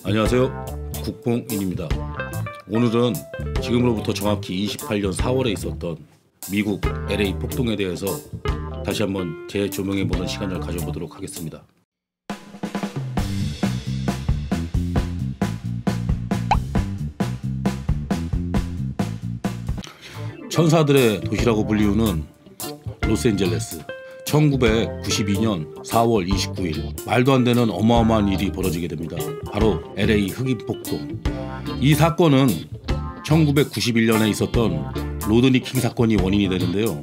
안녕하세요, 국뽕인입니다. 오늘은 지금으로부터 정확히 28년 4월에 있었던 미국 LA 폭동에 대해서 다시 한번 재조명해보는 시간을 가져보도록 하겠습니다. 천사들의 도시라고 불리우는 로스앤젤레스. 1992년 4월 29일 말도 안 되는 어마어마한 일이 벌어지게 됩니다. 바로 LA 흑인 폭동. 이 사건은 1991년에 있었던 로드니 킹 사건이 원인이 되는데요.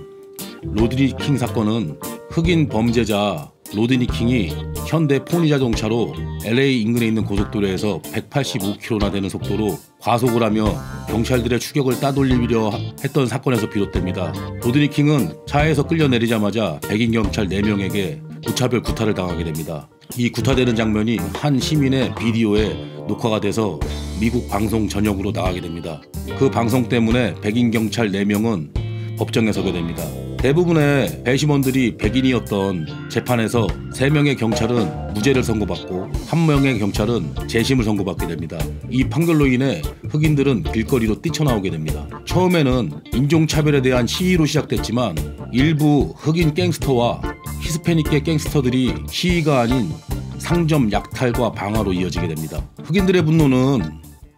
로드니 킹 사건은 흑인 범죄자 로드니 킹이 현대 포니 자동차로 LA 인근에 있는 고속도로에서 185km나 되는 속도로 과속을 하며 경찰들의 추격을 따돌리려 했던 사건에서 비롯됩니다. 로드니 킹은 차에서 끌려 내리자마자 백인 경찰 4명에게 무차별 구타를 당하게 됩니다. 이 구타되는 장면이 한 시민의 비디오에 녹화가 돼서 미국 방송 전역으로 나가게 됩니다. 그 방송 때문에 백인 경찰 4명은 법정에 서게 됩니다. 대부분의 배심원들이 백인이었던 재판에서 3명의 경찰은 무죄를 선고받고 1명의 경찰은 재심을 선고받게 됩니다. 이 판결로 인해 흑인들은 길거리로 뛰쳐나오게 됩니다. 처음에는 인종차별에 대한 시위로 시작됐지만 일부 흑인 갱스터와 히스패닉계 갱스터들이 시위가 아닌 상점 약탈과 방화로 이어지게 됩니다. 흑인들의 분노는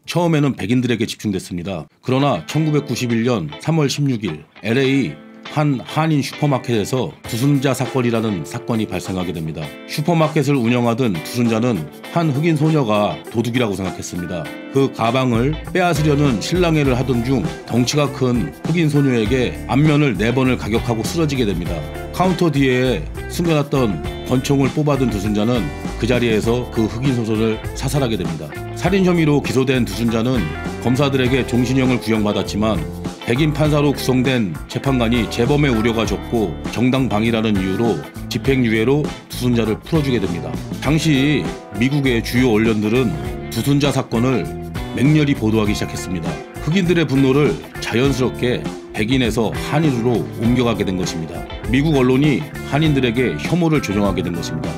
처음에는 백인들에게 집중됐습니다. 그러나 1991년 3월 16일 LA 한 한인 슈퍼마켓에서 두순자 사건이라는 사건이 발생하게 됩니다. 슈퍼마켓을 운영하던 두순자는 한 흑인 소녀가 도둑이라고 생각했습니다. 그 가방을 빼앗으려는 실랑이를 하던 중 덩치가 큰 흑인 소녀에게 안면을 4번을 가격하고 쓰러지게 됩니다. 카운터 뒤에 숨겨놨던 권총을 뽑아든 두순자는 그 자리에서 그 흑인 소년을 사살하게 됩니다. 살인 혐의로 기소된 두순자는 검사들에게 종신형을 구형받았지만 백인 판사로 구성된 재판관이 재범의 우려가 적고 정당방위라는 이유로 집행유예로 두순자를 풀어주게 됩니다. 당시 미국의 주요 언론들은 두순자 사건을 맹렬히 보도하기 시작했습니다. 흑인들의 분노를 자연스럽게 백인에서 한인으로 옮겨가게 된 것입니다. 미국 언론이 한인들에게 혐오를 조정하게 된 것입니다.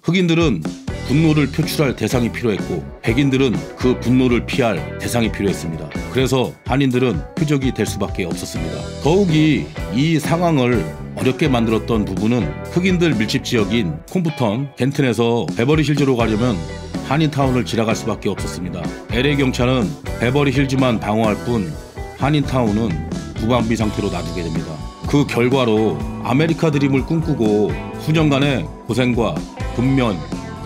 흑인들은 분노를 표출할 대상이 필요했고 백인들은 그 분노를 피할 대상이 필요했습니다. 그래서 한인들은 표적이 될 수밖에 없었습니다. 더욱이 이 상황을 어렵게 만들었던 부분은 흑인들 밀집 지역인 콤프턴, 겐튼에서 베버리 힐즈로 가려면 한인타운을 지나갈 수밖에 없었습니다. LA 경찰은 베버리 힐즈만 방어할 뿐 한인타운은 무방비 상태로 놔두게 됩니다. 그 결과로 아메리카 드림을 꿈꾸고 수년간의 고생과 근면,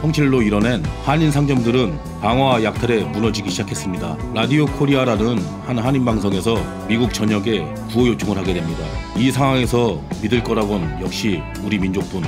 성실로 이뤄낸 한인 상점들은 방화와 약탈에 무너지기 시작했습니다. 라디오 코리아라는 한 한인 방송에서 미국 전역에 구호 요청을 하게 됩니다. 이 상황에서 믿을 거라곤 역시 우리 민족뿐.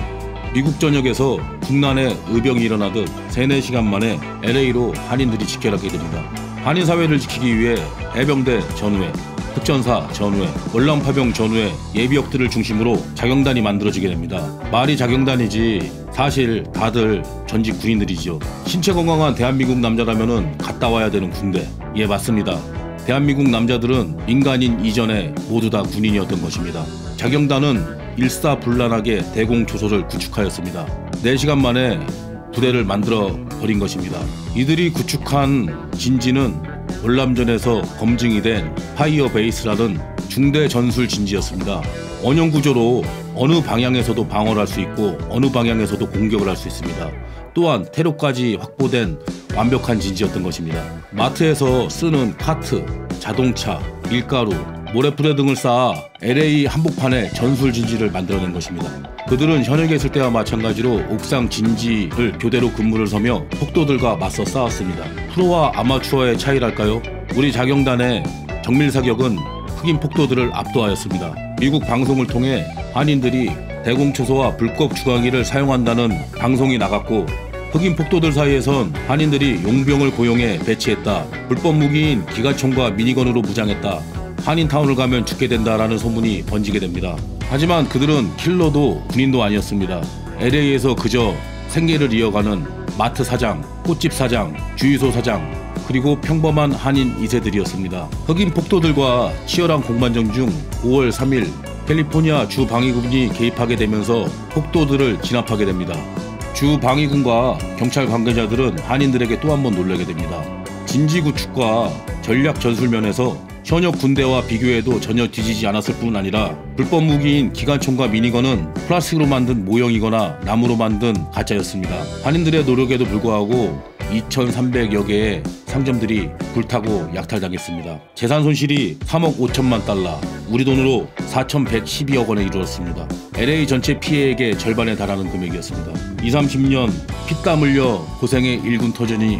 미국 전역에서 국난의 의병이 일어나듯 3-4시간 만에 LA로 한인들이 집결하게 됩니다. 한인 사회를 지키기 위해 해병대 전후회, 특전사 전후회, 월남파병 전후회 예비역들을 중심으로 자경단이 만들어지게 됩니다. 말이 자경단이지 사실 다들 전직 군인들이죠. 신체 건강한 대한민국 남자라면은 갔다 와야 되는 군대. 예, 맞습니다. 대한민국 남자들은 민간인 이전에 모두 다 군인이었던 것입니다. 자경단은 일사불란하게 대공초소를 구축하였습니다. 4시간 만에 부대를 만들어 버린 것입니다. 이들이 구축한 진지는 월남전에서 검증이 된 파이어 베이스라는 중대 전술 진지였습니다. 원형 구조로 어느 방향에서도 방어를 할 수 있고 어느 방향에서도 공격을 할 수 있습니다. 또한 테러까지 확보된 완벽한 진지였던 것입니다. 마트에서 쓰는 카트, 자동차, 밀가루, 모래푸대 등을 쌓아 LA 한복판에 전술 진지를 만들어낸 것입니다. 그들은 현역에 있을 때와 마찬가지로 옥상 진지를 교대로 근무를 서며 폭도들과 맞서 싸웠습니다. 프로와 아마추어의 차이랄까요? 우리 자경단의 정밀사격은 흑인 폭도들을 압도하였습니다. 미국 방송을 통해 한인들이 대공초소와 불법 주광기를 사용한다는 방송이 나갔고 흑인 폭도들 사이에선 한인들이 용병을 고용해 배치했다, 불법 무기인 기관총과 미니건으로 무장했다, 한인타운을 가면 죽게 된다라는 소문이 번지게 됩니다. 하지만 그들은 킬러도 군인도 아니었습니다. LA에서 그저 생계를 이어가는 마트 사장, 꽃집 사장, 주유소 사장, 그리고 평범한 한인 2세들이었습니다. 흑인 폭도들과 치열한 공방전 중 5월 3일 캘리포니아 주 방위군이 개입하게 되면서 폭도들을 진압하게 됩니다. 주 방위군과 경찰 관계자들은 한인들에게 또 한 번 놀라게 됩니다. 진지 구축과 전략 전술면에서 현역 군대와 비교해도 전혀 뒤지지 않았을 뿐 아니라 불법 무기인 기관총과 미니건은 플라스틱으로 만든 모형이거나 나무로 만든 가짜였습니다. 한인들의 노력에도 불구하고 2,300여 개의 상점들이 불타고 약탈당했습니다. 재산 손실이 3억 5천만 달러, 우리 돈으로 4,112억 원에 이르렀습니다. LA 전체 피해액의 절반에 달하는 금액이었습니다. 20-30년 피땀 흘려 고생의 일군 터전이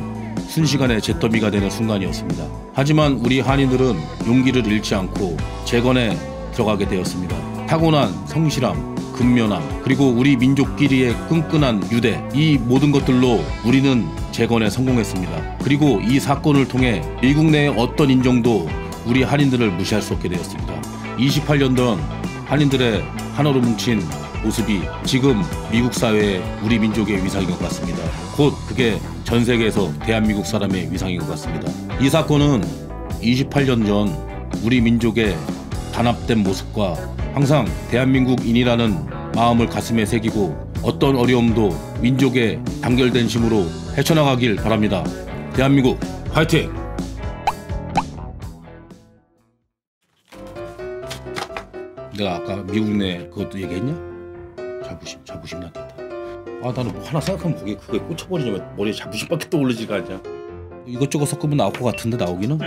순식간에 잿더미가 되는 순간이었습니다. 하지만 우리 한인들은 용기를 잃지 않고 재건에 들어가게 되었습니다. 타고난 성실함, 근면함, 그리고 우리 민족끼리의 끈끈한 유대, 이 모든 것들로 우리는 재건에 성공했습니다. 그리고 이 사건을 통해 미국 내의 어떤 인종도 우리 한인들을 무시할 수 없게 되었습니다. 28년 전 한인들의 하나로 뭉친 모습이 지금 미국 사회의 우리 민족의 위상인 것 같습니다. 곧 그게 전 세계에서 대한민국 사람의 위상인 것 같습니다. 이 사건은 28년 전 우리 민족의 단합된 모습과 항상 대한민국인이라는 마음을 가슴에 새기고 어떤 어려움도 민족의 단결된 힘으로 헤쳐나가길 바랍니다. 대한민국 화이팅! 내가 아까 미국 내 그것도 얘기했냐? 자부심 났겠다. 아 나는 뭐 하나 생각하면 거기에 그거에 꽂혀버리냐면 머리에 자부심밖에 떠오르지가 않냐. 이것저것 섞으면 나올 것 같은데 나오기는?